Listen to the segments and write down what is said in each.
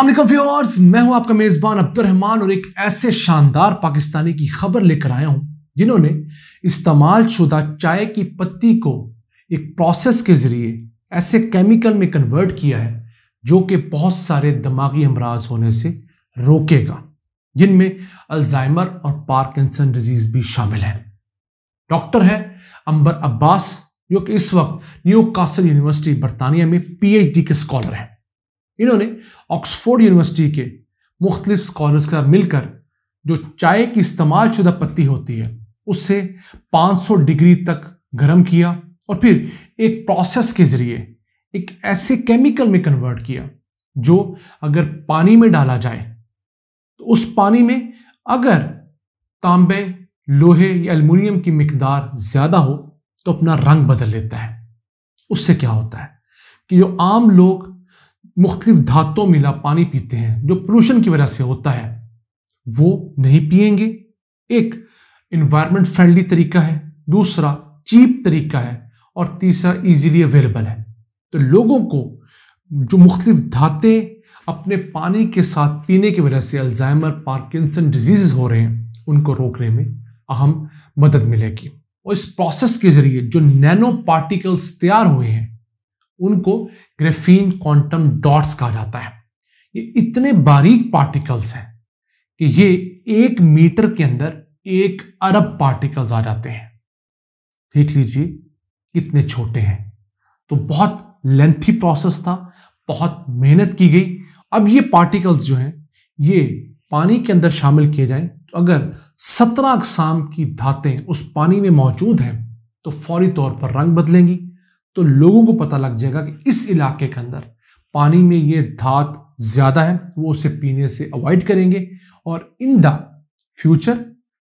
अस्सलाम वालेकुम व्यूअर्स, मैं हूं आपका मेजबान अब्दुर्रहमान और एक ऐसे शानदार पाकिस्तानी की खबर लेकर आया हूं जिन्होंने इस्तेमाल शुदा चाय की पत्ती को एक प्रोसेस के जरिए ऐसे केमिकल में कन्वर्ट किया है जो कि बहुत सारे दिमागी अमराज होने से रोकेगा, जिनमें अल्जाइमर और पार्किंसन डिजीज भी शामिल है। डॉक्टर है अंबर अब्बास, जो कि इस वक्त न्यूकासल यूनिवर्सिटी बरतानिया में पीएचडी के स्कॉलर हैं। इन्होंने ऑक्सफोर्ड यूनिवर्सिटी के मुख्तलिफ स्कॉलर्स का मिलकर जो चाय की इस्तेमाल शुदा पत्ती होती है उससे 500 डिग्री तक गर्म किया और फिर एक प्रोसेस के जरिए एक ऐसे केमिकल में कन्वर्ट किया जो अगर पानी में डाला जाए तो उस पानी में अगर तांबे, लोहे या एल्युमिनियम की मिकदार ज्यादा हो तो अपना रंग बदल लेता है। उससे क्या होता है कि जो आम लोग मुख्तलिफ धातुओं मिला पानी पीते हैं जो पोल्यूशन की वजह से होता है वो नहीं पिएंगे। एक इन्वायरमेंट फ्रेंडली तरीका है, दूसरा चीप तरीका है और तीसरा इजीली अवेलेबल है। तो लोगों को जो मुख्तलिफ धातें अपने पानी के साथ पीने की वजह से अल्जाइमर, पार्किंसन डिजीज हो रहे हैं उनको रोकने में अहम मदद मिलेगी। और इस प्रोसेस के जरिए जो नैनो पार्टिकल्स तैयार हुए हैं उनको ग्राफीन क्वांटम डॉट्स कहा जाता है। ये इतने बारीक पार्टिकल्स हैं कि ये 1 मीटर के अंदर 1 अरब पार्टिकल्स आ जाते हैं। देख लीजिए कितने छोटे हैं। तो बहुत लेंथी प्रोसेस था, बहुत मेहनत की गई। अब ये पार्टिकल्स जो हैं ये पानी के अंदर शामिल किए जाएं तो अगर 17 अक़साम की धातें उस पानी में मौजूद हैं तो फौरी तौर पर रंग बदलेंगी। तो लोगों को पता लग जाएगा कि इस इलाके के अंदर पानी में ये धात ज्यादा है, वो उसे पीने से अवॉइड करेंगे और इन द फ्यूचर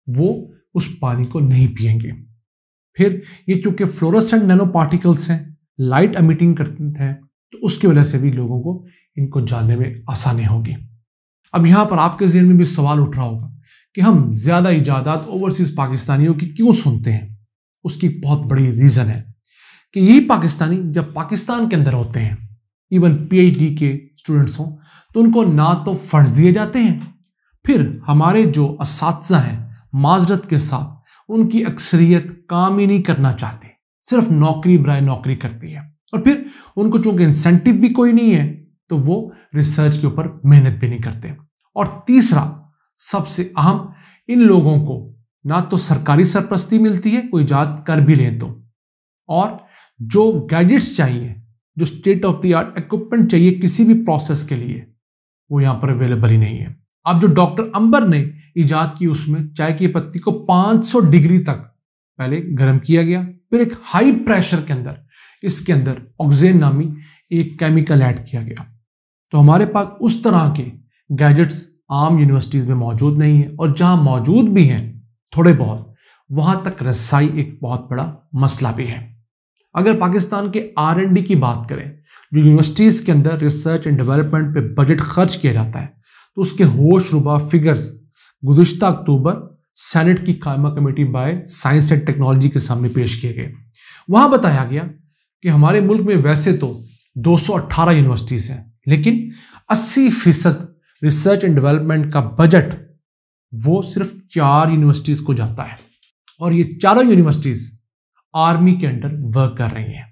वो उस पानी को नहीं पिएंगे। फिर ये चूंकि फ्लोरोसेंट नैनो पार्टिकल्स हैं, लाइट एमिटिंग करते हैं, तो उसकी वजह से भी लोगों को इनको जानने में आसानी होगी। अब यहां पर आपके ज़हन में भी सवाल उठ रहा होगा कि हम ज्यादा इजादात ओवरसीज पाकिस्तानियों की क्यों सुनते हैं। उसकी बहुत बड़ी रीजन है कि यही पाकिस्तानी जब पाकिस्तान के अंदर होते हैं, इवन पीएचडी के स्टूडेंट्स हों, तो उनको ना तो फंड्स दिए जाते हैं, फिर हमारे जो असातिज़ा हैं माजरत के साथ उनकी अक्सरियत काम ही नहीं करना चाहते, सिर्फ नौकरी बराए नौकरी करती है, और फिर उनको चूंकि इंसेंटिव भी कोई नहीं है तो वो रिसर्च के ऊपर मेहनत भी नहीं करते। और तीसरा सबसे अहम, इन लोगों को ना तो सरकारी सरपरस्ती मिलती है, कोई इजाद कर भी लें तो, और जो गैजेट्स चाहिए, जो state of the art equipment चाहिए किसी भी प्रोसेस के लिए, वो यहां पर अवेलेबल ही नहीं है। अब जो डॉक्टर अंबर ने इजाद की उसमें चाय की पत्ती को 500 डिग्री तक पहले गर्म किया गया, फिर एक हाई प्रेशर के अंदर इसके अंदर ऑक्सीजन नामी एक केमिकल ऐड किया गया। तो हमारे पास उस तरह के गैजेट्स आम यूनिवर्सिटीज में मौजूद नहीं है, और जहां मौजूद भी हैं थोड़े बहुत, वहां तक रसाई एक बहुत बड़ा मसला भी है। अगर पाकिस्तान के R&D की बात करें, जो यूनिवर्सिटीज के अंदर रिसर्च एंड डेवलपमेंट पे बजट खर्च किया जाता है, तो उसके होश रुबा फिगर्स गुज़िश्ता अक्टूबर सेनेट की कायमा committee by science and technology के सामने पेश किए गए। वहां बताया गया कि हमारे मुल्क में वैसे तो 218 यूनिवर्सिटीज हैं, लेकिन 80% रिसर्च एंड डेवलपमेंट का बजट वो सिर्फ 4 यूनिवर्सिटीज को जाता है, और ये चारों यूनिवर्सिटीज आर्मी के अंडर वर्क कर रही हैं।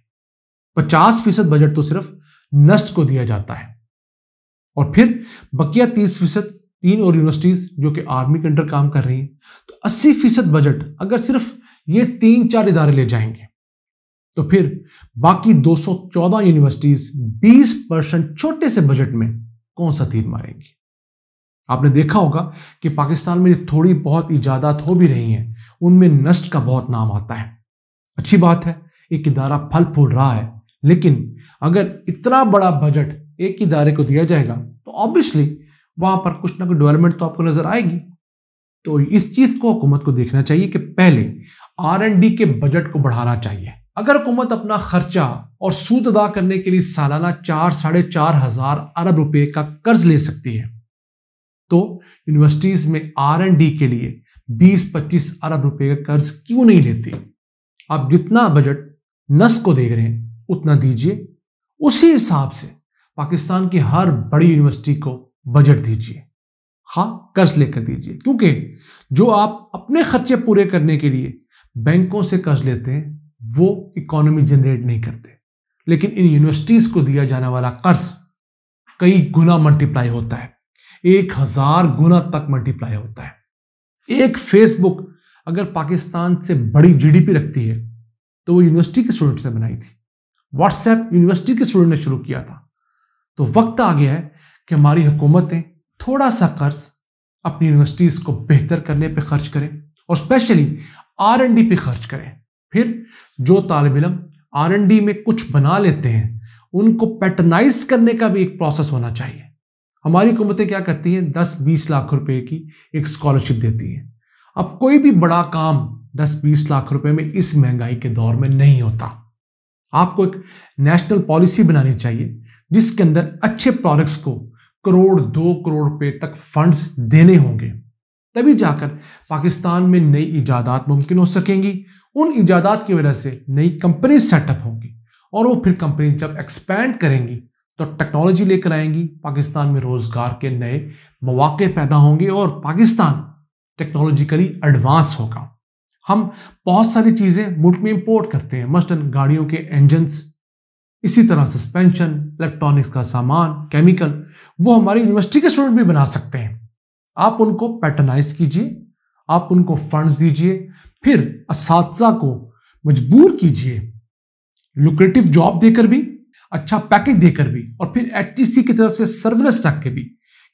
50% बजट तो सिर्फ नस्ट को दिया जाता है, और फिर बकिया 30% 3 और यूनिवर्सिटीज जो कि आर्मी के अंडर काम कर रही हैं। तो 80% बजट अगर सिर्फ ये 3-4 इदारे ले जाएंगे तो फिर बाकी 214 यूनिवर्सिटीज 20% छोटे से बजट में कौन सा तीर मारेंगी। आपने देखा होगा कि पाकिस्तान में थोड़ी बहुत इजादात हो भी रही हैं, उनमें नस्ट का बहुत नाम आता है। अच्छी बात है, एक इदारा फल फूल रहा है, लेकिन अगर इतना बड़ा बजट एक इदारे को दिया जाएगा तो ऑब्वियसली वहां पर कुछ ना कुछ डेवलपमेंट तो आपको नजर आएगी। तो इस चीज को हुकूमत को देखना चाहिए कि पहले R&D के बजट को बढ़ाना चाहिए। अगर हुकूमत अपना खर्चा और सूद अदा करने के लिए सालाना 4-4.5 हजार अरब रुपए का कर्ज ले सकती है, तो यूनिवर्सिटीज में R&D के लिए 20-25 अरब रुपए का कर्ज क्यों नहीं लेती। आप जितना बजट नस को दे रहे हैं उतना दीजिए, उसी हिसाब से पाकिस्तान की हर बड़ी यूनिवर्सिटी को बजट दीजिए, हाँ कर्ज लेकर दीजिए, क्योंकि जो आप अपने खर्चे पूरे करने के लिए बैंकों से कर्ज लेते हैं वो इकोनॉमी जनरेट नहीं करते, लेकिन इन यूनिवर्सिटीज को दिया जाने वाला कर्ज कई गुना मल्टीप्लाई होता है, 1000 गुना तक मल्टीप्लाई होता है। एक फेसबुक अगर पाकिस्तान से बड़ी जीडीपी रखती है तो वो यूनिवर्सिटी के स्टूडेंट्स ने बनाई थी। व्हाट्सएप यूनिवर्सिटी के स्टूडेंट ने शुरू किया था। तो वक्त आ गया है कि हमारी हुकूमतें थोड़ा सा कर्ज अपनी यूनिवर्सिटीज को बेहतर करने पे खर्च करें और स्पेशली R&D पे खर्च करें। फिर जो तालिब इल्म R&D में कुछ बना लेते हैं उनको पैटर्नाइज करने का भी एक प्रोसेस होना चाहिए। हमारी हुकूमतें क्या करती हैं, 10-20 लाख रुपए की एक स्कॉलरशिप देती हैं। अब कोई भी बड़ा काम 10-20 लाख रुपए में इस महंगाई के दौर में नहीं होता। आपको एक नेशनल पॉलिसी बनानी चाहिए जिसके अंदर अच्छे प्रोडक्ट्स को 1 करोड़ 2 करोड़ रुपए तक फंड्स देने होंगे, तभी जाकर पाकिस्तान में नई इजादात मुमकिन हो सकेंगी। उन इजादात की वजह से नई कंपनी सेटअप होंगी और वो फिर कंपनी जब एक्सपैंड करेंगी तो टेक्नोलॉजी लेकर आएंगी, पाकिस्तान में रोजगार के नए मौके पैदा होंगे और पाकिस्तान टेक्नोलॉजिकली एडवांस होगा। हम बहुत सारी चीजें मुल्क में इंपोर्ट करते हैं, मसलन गाड़ियों के इंजन्स, इसी तरह सस्पेंशन, इलेक्ट्रॉनिक्स का सामान, केमिकल, वो हमारी यूनिवर्सिटी के स्टूडेंट भी बना सकते हैं। आप उनको पैटर्नाइज कीजिए, आप उनको फंड्स दीजिए, फिर असातिज़ा को मजबूर कीजिए लुक्रेटिव जॉब देकर भी, अच्छा पैकेज देकर भी, और फिर HTC की तरफ से सर्विलेंस रख के भी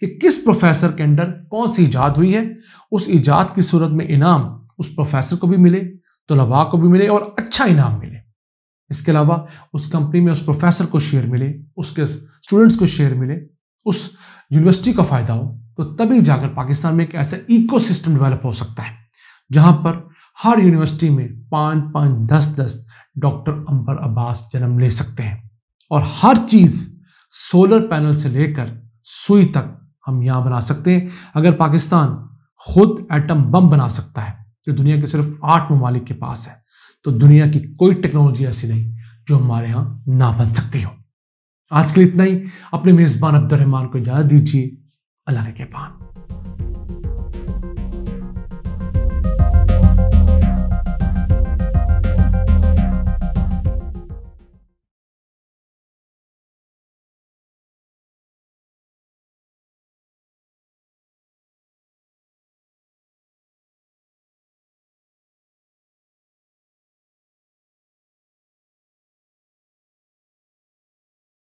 कि किस प्रोफेसर के अंडर कौन सी इजाद हुई है, उस इजाद की सूरत में इनाम उस प्रोफेसर को भी मिले, तलबा को भी मिले और अच्छा इनाम मिले। इसके अलावा उस कंपनी में उस प्रोफेसर को शेयर मिले, उसके स्टूडेंट्स को शेयर मिले, उस यूनिवर्सिटी का फायदा हो, तो तभी जाकर पाकिस्तान में एक ऐसा इकोसिस्टम डेवलप हो सकता है जहां पर हर यूनिवर्सिटी में 5-5, 10-10 डॉक्टर अंबर अब्बास जन्म ले सकते हैं और हर चीज सोलर पैनल से लेकर सुई तक हम यहां बना सकते हैं। अगर पाकिस्तान खुद एटम बम बना सकता है जो दुनिया के सिर्फ 8 ममालिक के पास है, तो दुनिया की कोई टेक्नोलॉजी ऐसी नहीं जो हमारे यहां ना बन सकती हो। आज के लिए इतना ही। अपने मेजबान अब्दुर्रहमान को इजाजत दीजिए। अल्लाह के पान।